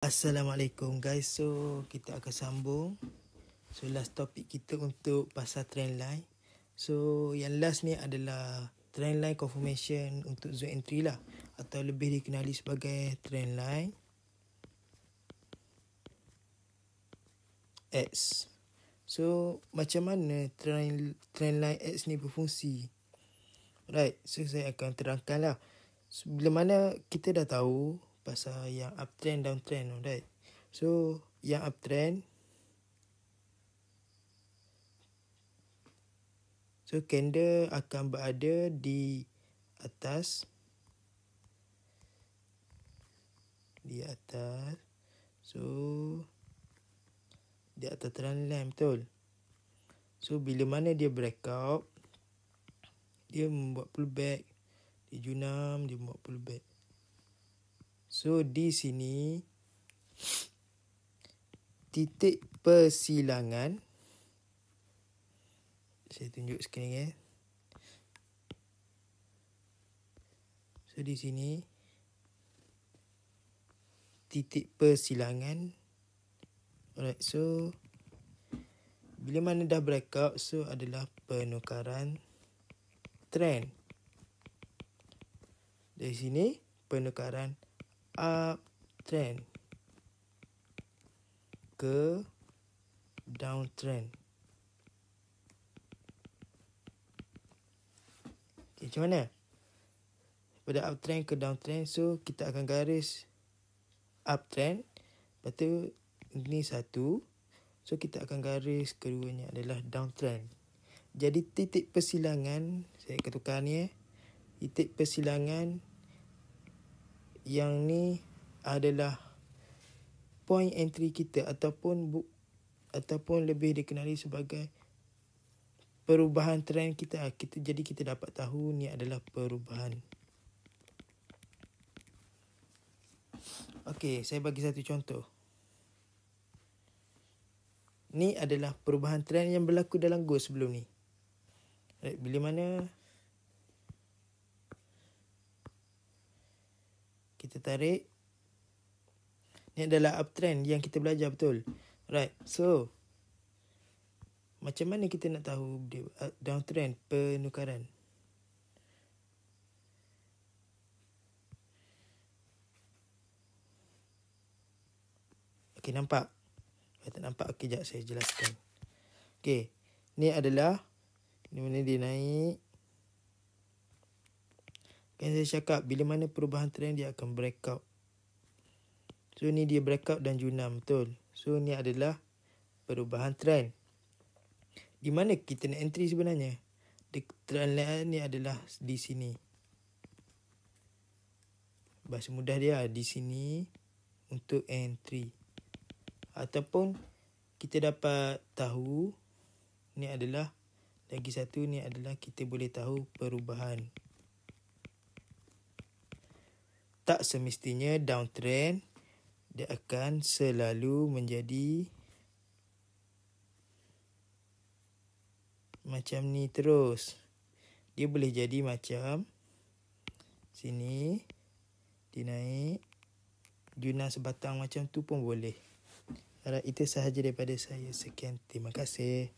Assalamualaikum guys. So kita akan sambung. So last topik kita untuk pasal trend line. So yang last ni adalah trend line confirmation untuk zone entry lah, atau lebih dikenali sebagai trend line X. So macam mana trend line X ni berfungsi? Right, so saya akan terangkan lah. So, bila mana kita dah tahu pasal yang uptrend, downtrend, right? So yang uptrend, so candle akan berada di atas, so di atas trend line, betul. So bila mana dia breakout, dia membuat pullback, dia junam, dia membuat pullback. So di sini titik persilangan, saya tunjuk skrin . So di sini titik persilangan. Alright, so bila mana dah breakout, so adalah penukaran trend. Dari sini penukaran uptrend ke downtrend. Okay, macam mana? Pada uptrend ke downtrend, so kita akan garis uptrend. Lepas tu ini satu. So kita akan garis keduanya adalah downtrend. Jadi titik persilangan, saya akan tukar ni titik persilangan yang ni adalah point entry kita, ataupun lebih dikenali sebagai perubahan trend kita. Jadi kita dapat tahu ni adalah perubahan. Okey, saya bagi satu contoh. Ni adalah perubahan trend yang berlaku dalam gold sebelum ni. Right, bila mana kita tarik, ni adalah uptrend yang kita belajar, betul. Right, so macam mana kita nak tahu dia downtrend, penukaran? Okey, nampak? Kalau tak nampak, okey, sekejap saya jelaskan. Okey, ni adalah ni mana dia naik. Kan saya cakap bila mana perubahan trend dia akan breakout. So ni dia breakout dan junam, betul. So ni adalah perubahan trend. Di mana kita nak entry sebenarnya? Trend line ni adalah di sini. Bahasa mudah dia di sini untuk entry. Ataupun kita dapat tahu ni adalah, lagi satu ni adalah kita boleh tahu perubahan. Tak semestinya downtrend dia akan selalu menjadi macam ni terus. Dia boleh jadi macam sini, dia naik, junam sebatang macam tu pun boleh. Alright, itu sahaja daripada saya. Sekian, terima kasih.